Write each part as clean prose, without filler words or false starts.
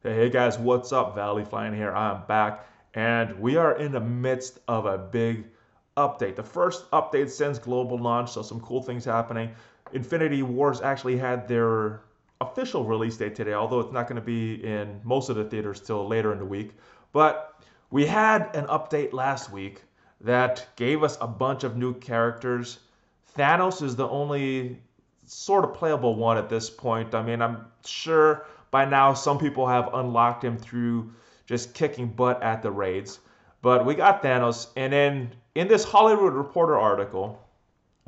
Hey guys, what's up? Valley Flying here. I'm back, and we are in the midst of a big update. The first update since global launch, so some cool things happening. Infinity Wars actually had their official release date today, although it's not going to be in most of the theaters till later in the week. But we had an update last week that gave us a bunch of new characters. Thanos is the only sort of playable one at this point. I mean, I'm sure by now some people have unlocked him through just kicking butt at the raids. But we got Thanos, and then in this Hollywood Reporter article,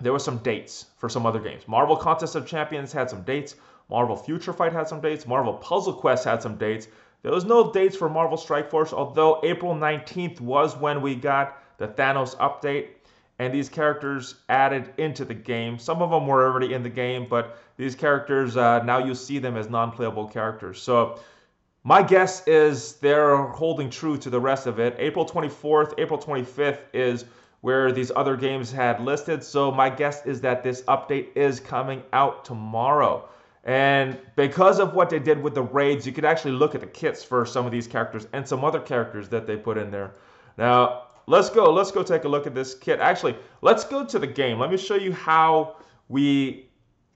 there were some dates for some other games. Marvel Contest of Champions had some dates. Marvel Future Fight had some dates. Marvel Puzzle Quest had some dates. There was no dates for Marvel Strike Force, although April 19th was when we got the Thanos update and these characters added into the game. Some of them were already in the game, but these characters, now you see them as non-playable characters. So my guess is they're holding true to the rest of it. April 24th, April 25th is where these other games had listed. So my guess is that this update is coming out tomorrow. And because of what they did with the raids, you could actually look at the kits for some of these characters and some other characters that they put in there. Now, let's go take a look at this kit. Actually, let's go to the game. Let me show you we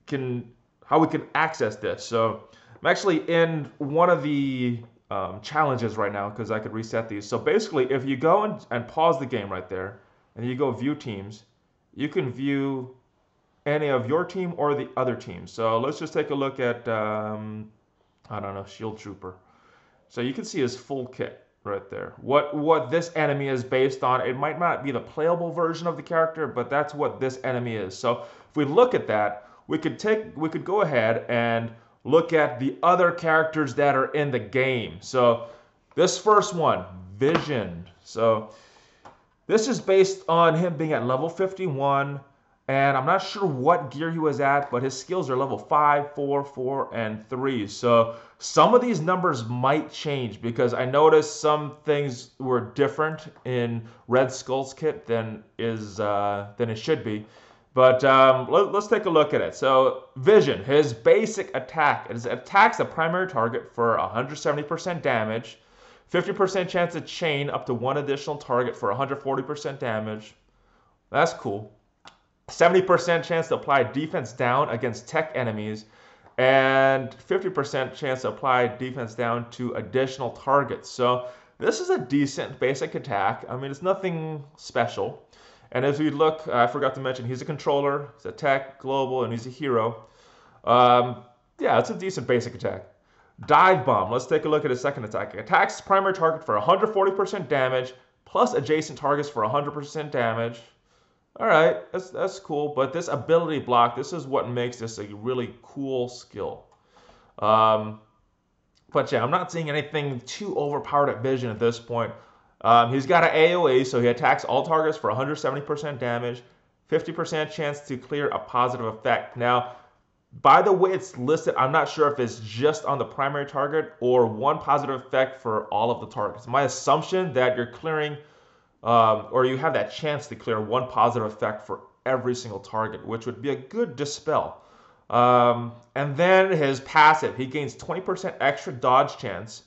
can how we can access this. So I'm actually in one of the challenges right now because I could reset these. So basically, if you go and pause the game right there, and you go view teams, you can view any of your team or the other team. So let's just take a look at, I don't know, Shield Trooper. So you can see his full kit right there. What this enemy is based on, it might not be the playable version of the character, but that's what this enemy is. So if we look at that, we could go ahead and look at the other characters that are in the game. So this first one, Vision. So this is based on him being at level 51, and I'm not sure what gear he was at, but his skills are level 5, 4, 4, and 3. So some of these numbers might change because I noticed some things were different in Red Skull's kit than it should be. But let's take a look at it. So Vision, his basic attack, it attacks the primary target for 170% damage. 50% chance to chain up to one additional target for 140% damage. That's cool. 70% chance to apply defense down against tech enemies, and 50% chance to apply defense down to additional targets. So this is a decent basic attack. I mean, it's nothing special. And as we look, I forgot to mention, he's a controller, he's a tech, global, and he's a hero. Yeah, it's a decent basic attack. Dive Bomb. Let's take a look at his second attack. It attacks primary target for 140% damage, plus adjacent targets for 100% damage. All right, that's cool. But this ability block, this is what makes this a really cool skill. But yeah, I'm not seeing anything too overpowered at Vision at this point. He's got an AoE, so he attacks all targets for 170% damage, 50% chance to clear a positive effect. Now, by the way it's listed, I'm not sure if it's just on the primary target or one positive effect for all of the targets. My assumption that you're clearing, or you have that chance to clear one positive effect for every single target, which would be a good dispel. And then his passive, he gains 20% extra dodge chance.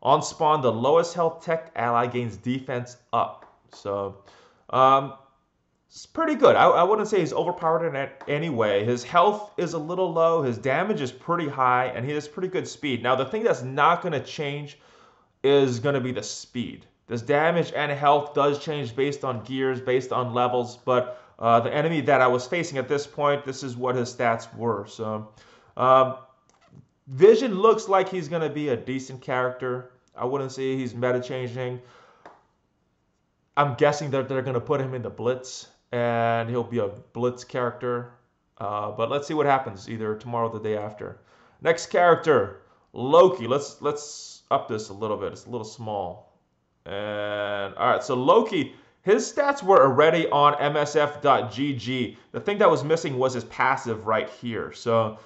On spawn, the lowest health tech ally gains defense up. So, it's pretty good. I wouldn't say he's overpowered in any way. His health is a little low, his damage is pretty high, and he has pretty good speed. Now, the thing that's not going to change is going to be the speed. This damage and health does change based on gears, based on levels, but the enemy that I was facing at this point, this is what his stats were. So, Vision looks like he's going to be a decent character. I wouldn't say he's meta changing. I'm guessing that they're going to put him in the Blitz, and he'll be a Blitz character. But let's see what happens either tomorrow or the day after. Next character, Loki. Let's up this a little bit. It's a little small. And all right, so Loki, his stats were already on MSF.GG. The thing that was missing was his passive right here. So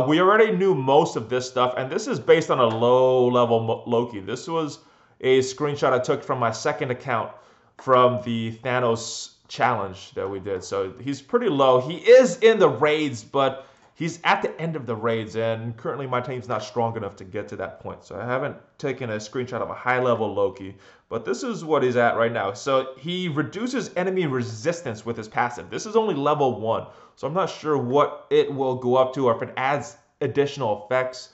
we already knew most of this stuff, and this is based on a low-level Loki. This was a screenshot I took from my second account from the Thanos challenge that we did. So he's pretty low. He is in the raids, but He's at the end of the raids, and currently my team's not strong enough to get to that point. So I haven't taken a screenshot of a high-level Loki, but this is what he's at right now. So he reduces enemy resistance with his passive. This is only level 1, so I'm not sure what it will go up to or if it adds additional effects.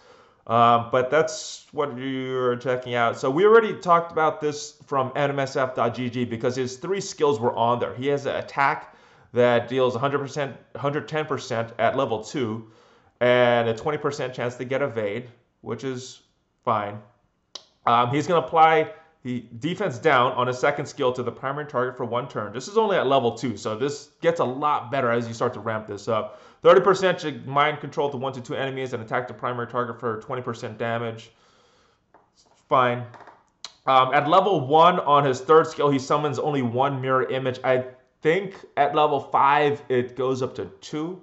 But that's what you're checking out. So we already talked about this from NMSF.gg because his 3 skills were on there. He has an attack that deals 100%, 110% at level 2, and a 20% chance to get evade, which is fine. He's going to apply the defense down on his second skill to the primary target for 1 turn. This is only at level 2, so this gets a lot better as you start to ramp this up. 30% should mind control to 1 to 2 enemies and attack the primary target for 20% damage. Fine. At level 1 on his 3rd skill, he summons only 1 mirror image. I think at level 5 it goes up to 2.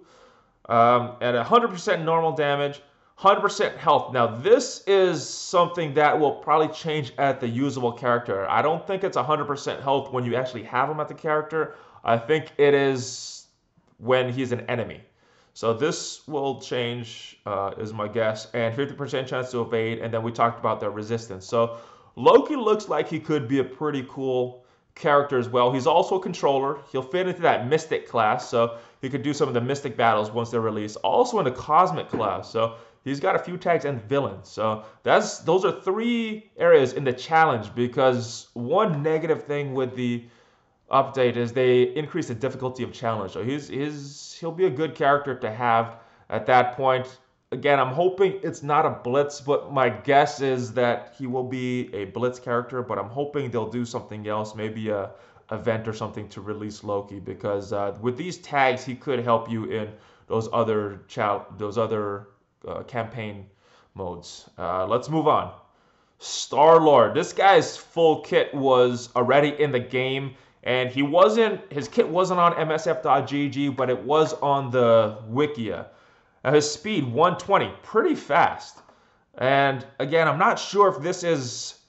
At 100% normal damage, 100% health. Now this is something that will probably change at the usable character. I don't think it's 100% health when you actually have him at the character. I think it is when he's an enemy. So this will change, is my guess, and 50% chance to evade, and then we talked about the resistance. So Loki looks like he could be a pretty cool character as well. He's also a controller. He'll fit into that Mystic class, so he could do some of the Mystic battles once they're released. Also in the Cosmic class, so he's got a few tags and villains. So those are 3 areas in the challenge, because one negative thing with the update is they increase the difficulty of challenge. So he'll be a good character to have at that point. Again, I'm hoping it's not a Blitz, but my guess is that he will be a Blitz character, but I'm hoping they'll do something else, maybe a event or something to release Loki, because with these tags, he could help you in those other campaign modes. Let's move on. Star-Lord. This guy's full kit was already in the game, and his kit wasn't on MSF.gg, but it was on the Wikia. Now his speed, 120, pretty fast. And again, I'm not sure if this is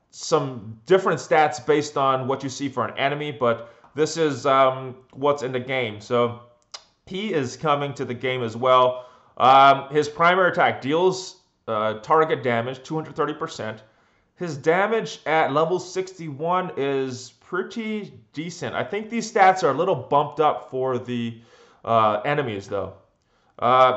some different stats based on what you see for an enemy, but this is what's in the game. So he is coming to the game as well. His primary attack deals target damage, 230%. His damage at level 61 is pretty decent. I think these stats are a little bumped up for the enemies though.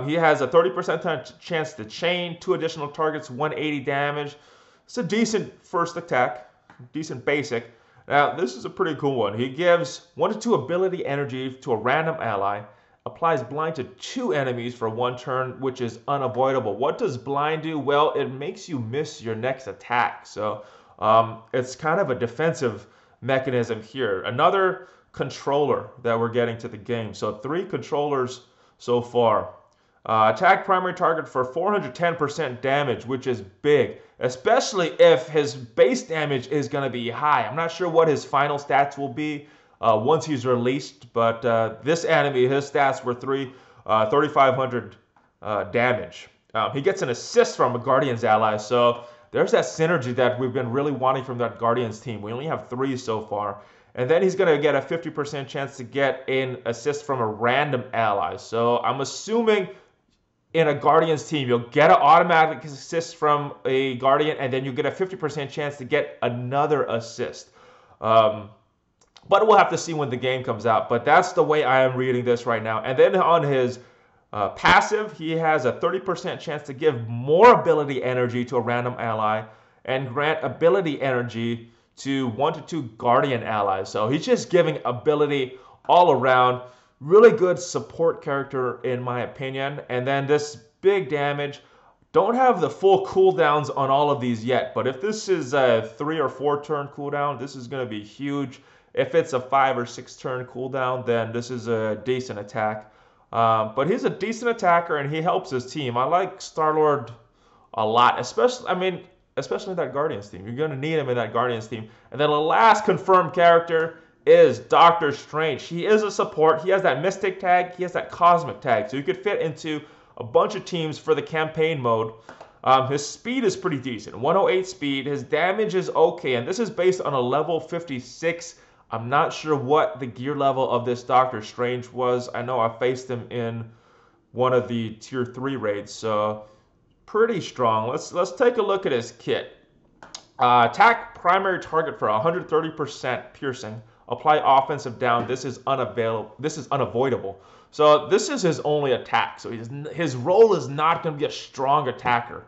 He has a 30% chance to chain, 2 additional targets, 180 damage. It's a decent first attack, decent basic. Now, this is a pretty cool one. He gives 1 to 2 ability energy to a random ally, applies blind to 2 enemies for 1 turn, which is unavoidable. What does blind do? Well, it makes you miss your next attack. So it's kind of a defensive mechanism here. Another controller that we're getting to the game. So 3 controllers so far. Attack primary target for 410% damage, which is big, especially if his base damage is going to be high. I'm not sure what his final stats will be once he's released, but this enemy, his stats were 3,500 damage. He gets an assist from a Guardians ally, so there's that synergy that we've been really wanting from that Guardians team. We only have 3 so far. And then he's going to get a 50% chance to get an assist from a random ally. So I'm assuming in a Guardians team, you'll get an automatic assist from a Guardian, and then you get a 50% chance to get another assist. But we'll have to see when the game comes out. But that's the way I am reading this right now. And then on his passive, he has a 30% chance to give more ability energy to a random ally and grant ability energy to 1 to 2 Guardian allies. So he's just giving ability all around. Really good support character in my opinion. And then this big damage. Don't have the full cooldowns on all of these yet, but if this is a 3 or 4 turn cooldown, this is going to be huge. If it's a 5 or 6 turn cooldown, then this is a decent attack. But he's a decent attacker and he helps his team. I like Star-Lord a lot, especially in that Guardians team. You're going to need him in that Guardians team. And then the last confirmed character is Doctor Strange. He is a support. He has that Mystic tag. He has that Cosmic tag. So you could fit into a bunch of teams for the campaign mode. His speed is pretty decent. 108 speed. His damage is okay. And this is based on a level 56. I'm not sure what the gear level of this Doctor Strange was. I know I faced him in one of the tier 3 raids, so pretty strong. Let's take a look at his kit. Attack primary target for 130% piercing. Apply offensive down. This is unavoidable. So this is his only attack. So his role is not going to be a strong attacker.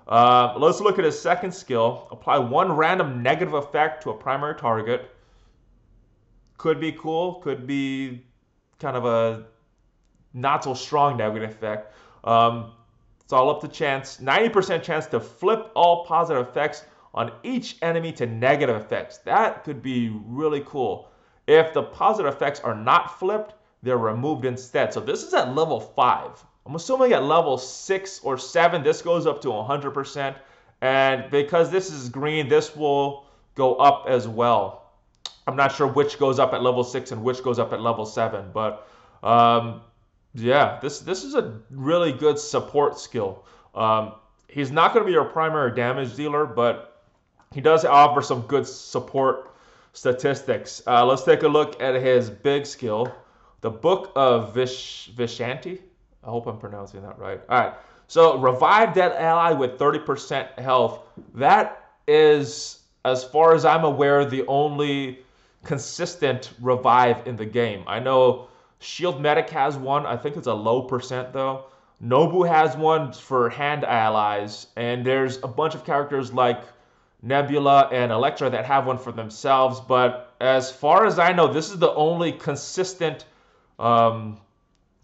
Let's look at his second skill. Apply one random negative effect to a primary target. Could be cool. Could be kind of a not so strong negative effect. It's all up to chance. 90% chance to flip all positive effects on each enemy to negative effects. That could be really cool. If the positive effects are not flipped, they're removed instead. So this is at level 5. I'm assuming at level 6 or 7, this goes up to 100%. And because this is green, this will go up as well. I'm not sure which goes up at level 6 and which goes up at level 7. But yeah, this is a really good support skill. He's not going to be your primary damage dealer, but he does offer some good support statistics. Let's take a look at his big skill, the Book of Vishanti. I hope I'm pronouncing that right. All right. So revive dead ally with 30% health. That is, as far as I'm aware, the only consistent revive in the game. I know Shield Medic has one. I think it's a low percent though. Nobu has one for hand allies, and there's a bunch of characters like Nebula and Elektra that have one for themselves, but as far as I know, this is the only consistent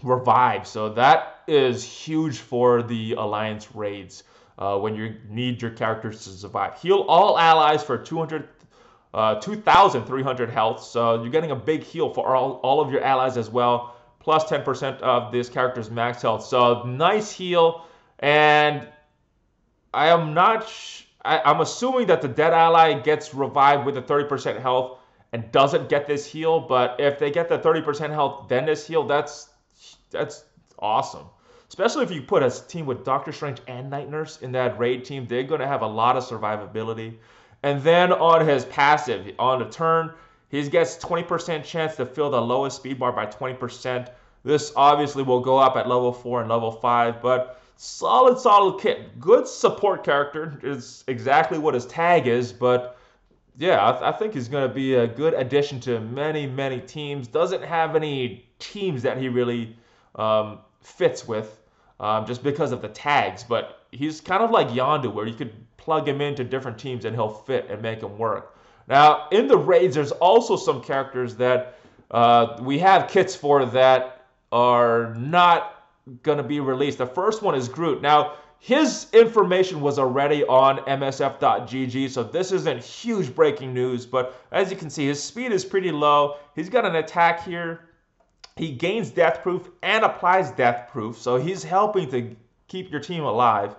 revive, so that is huge for the Alliance raids when you need your characters to survive. Heal all allies for 2,300 health, so you're getting a big heal for all of your allies as well, plus 10% of this character's max health, so nice heal. And I am not I'm assuming that the dead ally gets revived with a 30% health and doesn't get this heal, but if they get the 30% health, then this heal, that's awesome. Especially if you put a team with Doctor Strange and Night Nurse in that raid team, they're going to have a lot of survivability. And then on his passive, on the turn, he gets 20% chance to fill the lowest speed bar by 20%. This obviously will go up at level 4 and level 5, but solid kit. Good support character is exactly what his tag is, but yeah, I think he's going to be a good addition to many teams. Doesn't have any teams that he really fits with just because of the tags, but he's kind of like Yondu, where you could plug him into different teams and he'll fit and make him work. Now, in the raids, there's also some characters that we have kits for that are not going to be released. The first one is Groot. Now, his information was already on msf.gg, so this isn't huge breaking news, but as you can see, his speed is pretty low. He's got an attack here. He gains death proof and applies death proof, so he's helping to keep your team alive.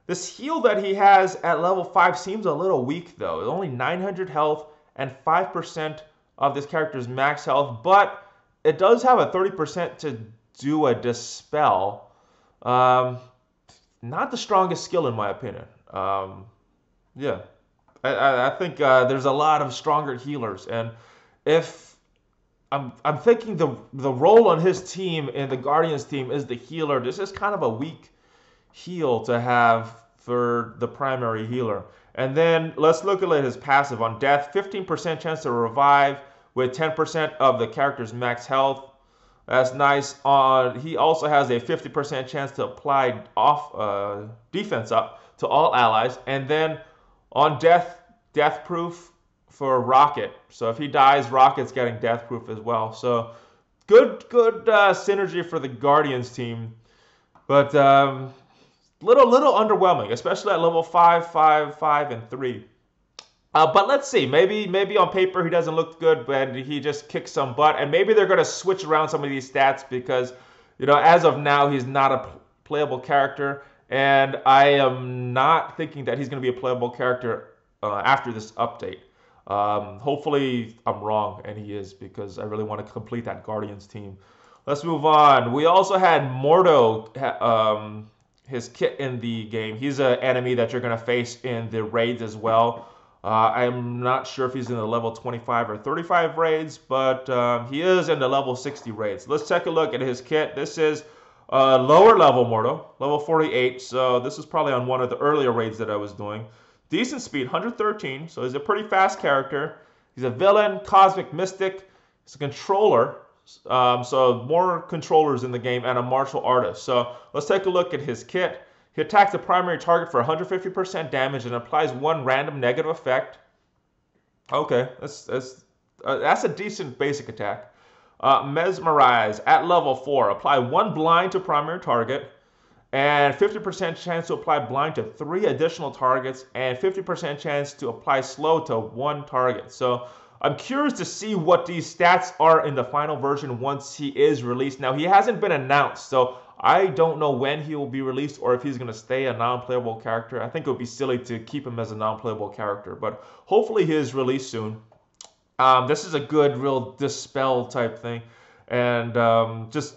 This heal that he has at level 5 seems a little weak though. It's only 900 health and 5% of this character's max health, but it does have a 30% to do a dispel. Not the strongest skill in my opinion. Yeah, I think there's a lot of stronger healers, and if I'm thinking the role on his team and the Guardians team is the healer, this is kind of a weak heal to have for the primary healer. And then let's look at his passive. On death, 15% chance to revive with 10% of the character's max health. That's nice. He also has a 50% chance to apply defense up to all allies. And then on death proof for Rocket. So if he dies, Rocket's getting death proof as well. So good synergy for the Guardians team. But little underwhelming, especially at level 5, 5, 5, and 3. But let's see. Maybe on paper he doesn't look good, but he just kicks some butt. And maybe they're going to switch around some of these stats because, as of now, he's not a playable character. And I am not thinking that he's going to be a playable character after this update. Hopefully I'm wrong, and he is, because I really want to complete that Guardians team. Let's move on. We also had Mordo, his kit in the game. He's an enemy that you're going to face in the raids as well. I'm not sure if he's in the level 25 or 35 raids, but he is in the level 60 raids. Let's take a look at his kit. This is Lower level Mortal, level 48. So this is probably on one of the earlier raids that I was doing. Decent speed, 113. So he's a pretty fast character. He's a villain, cosmic mystic. He's a controller. So more controllers in the game and a martial artist. So let's take a look at his kit. He attacks the primary target for 150% damage and applies one random negative effect. Okay, that's a decent basic attack. Mesmerize at level 4. Apply one blind to primary target and 50% chance to apply blind to 3 additional targets and 50% chance to apply slow to 1 target. So I'm curious to see what these stats are in the final version once he is released. Now, he hasn't been announced, so I don't know when he will be released or if he's going to stay a non-playable character. I think it would be silly to keep him as a non-playable character, but hopefully he is released soon. This is a good, real dispel type thing, and just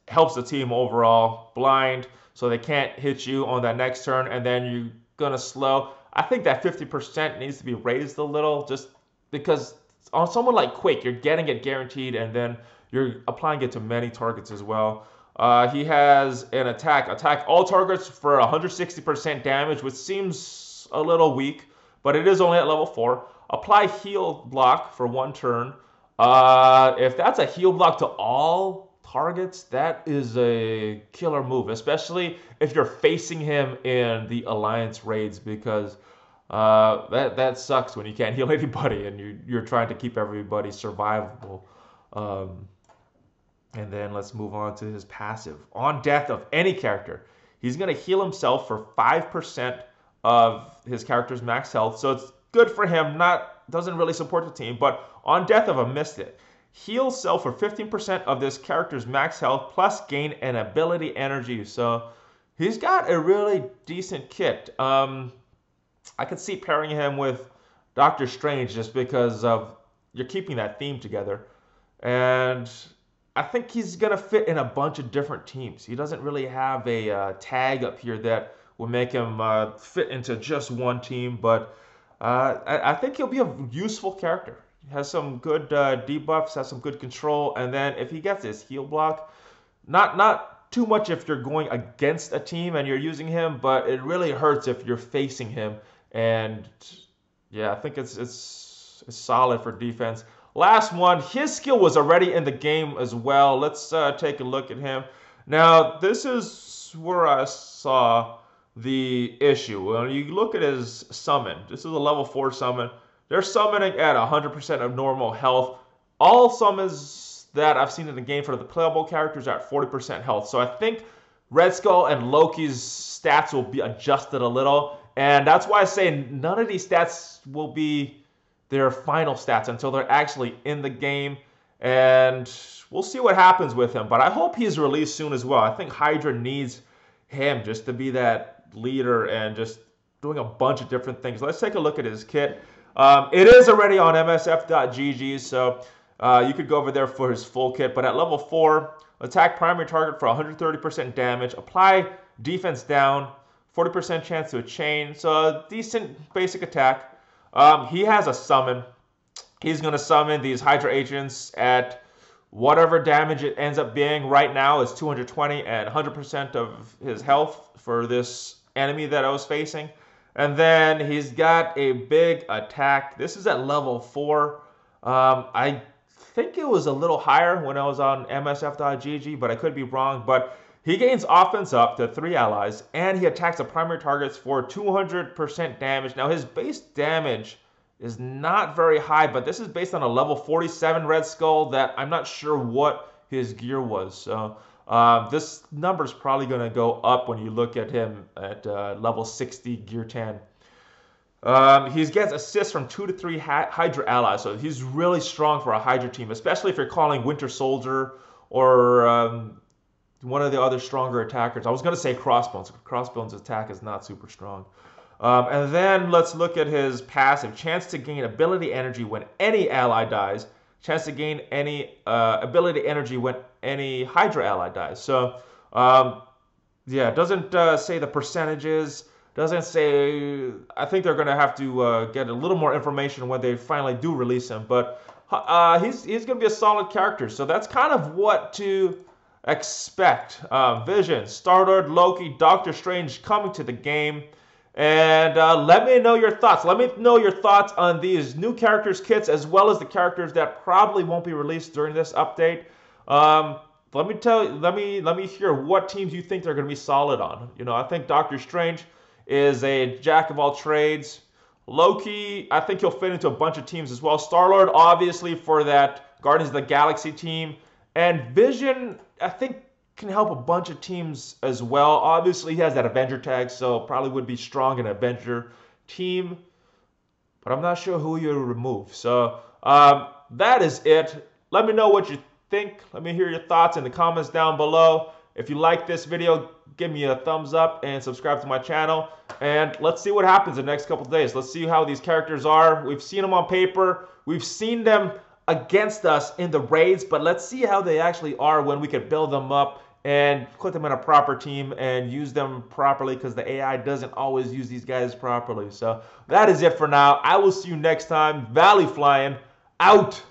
helps the team overall. Blind, so they can't hit you on that next turn, and then you're gonna slow. I think that 50% needs to be raised a little, just because on someone like Quake, you're getting it guaranteed, and then you're applying it to many targets as well. He has an attack all targets for 160% damage, which seems a little weak, but it is only at level 4. Apply heal block for 1 turn. If that's a heal block to all targets, that is a killer move, especially if you're facing him in the alliance raids, because that sucks when you can't heal anybody and you're trying to keep everybody survivable. And then let's move on to his passive. On death of any character, he's going to heal himself for 5% of his character's max health. So it's good for him, doesn't really support the team, but on death of a mystic, heal self for 15% of this character's max health plus gain an ability energy. So he's got a really decent kit. I could see pairing him with Doctor Strange just because of you're keeping that theme together. And I think he's going to fit in a bunch of different teams. He doesn't really have a tag up here that will make him fit into just one team, but I think he'll be a useful character. He has some good debuffs, has some good control, and then if he gets his heal block, not too much if you're going against a team and you're using him, but it really hurts if you're facing him. And yeah, I think it's solid for defense. Last one, his skill was already in the game as well. Let's take a look at him. Now, this is where I saw the issue. When you look at his summon, this is a level 4 summon. They're summoning at 100% of normal health. All summons that I've seen in the game for the playable characters are at 40% health. So I think Red Skull and Loki's stats will be adjusted a little. And that's why I say none of these stats will be their final stats until they're actually in the game. And we'll see what happens with him. But I hope he's released soon as well. I think Hydra needs him just to be that leader and just doing a bunch of different things. Let's take a look at his kit. It is already on msf.gg, so you could go over there for his full kit. But at level 4, attack primary target for 130% damage. Apply defense down, 40% chance to a chain. So a decent basic attack. He has a summon. He's going to summon these Hydra agents at whatever damage it ends up being. Right now is 220 and 100% of his health for this enemy that I was facing. And then he's got a big attack. This is at level 4. I think it was a little higher when I was on msf.gg, but I could be wrong. But he gains offense up to 3 allies, and he attacks the primary targets for 200% damage. Now, his base damage is not very high, but this is based on a level 47 Red Skull that I'm not sure what his gear was. So this number is probably going to go up when you look at him at level 60 gear 10. He gets assists from 2 to 3 Hydra allies, so he's really strong for a Hydra team, especially if you're calling Winter Soldier or one of the other stronger attackers. I was going to say Crossbones. Crossbones' attack is not super strong. And then let's look at his passive. Chance to gain ability energy when any ally dies. Chance to gain any ability energy when any Hydra ally dies. So, yeah, it doesn't say the percentages. Doesn't say. I think they're going to have to get a little more information when they finally do release him. But he's going to be a solid character. So that's kind of what to expect Vision, Star-Lord, Loki, Doctor Strange coming to the game. And let me know your thoughts. Let me know your thoughts on these new characters kits as well as the characters that probably won't be released during this update. Let me hear what teams you think they're going to be solid on. You know, I think Doctor Strange is a jack of all trades. Loki, I think he'll fit into a bunch of teams as well. Star-Lord, obviously, for that Guardians of the Galaxy team. And Vision, I think, can help a bunch of teams as well. Obviously, he has that Avenger tag, so probably would be strong in an Avenger team. But I'm not sure who you remove. So that is it. Let me know what you think. Let me hear your thoughts in the comments down below. If you like this video, give me a thumbs up and subscribe to my channel. And let's see what happens in the next couple of days. Let's see how these characters are. We've seen them on paper. We've seen them against us in the raids, but let's see how they actually are when we can build them up and put them in a proper team and use them properly, because the AI doesn't always use these guys properly. So that is it for now. I will see you next time. Valley Flying out.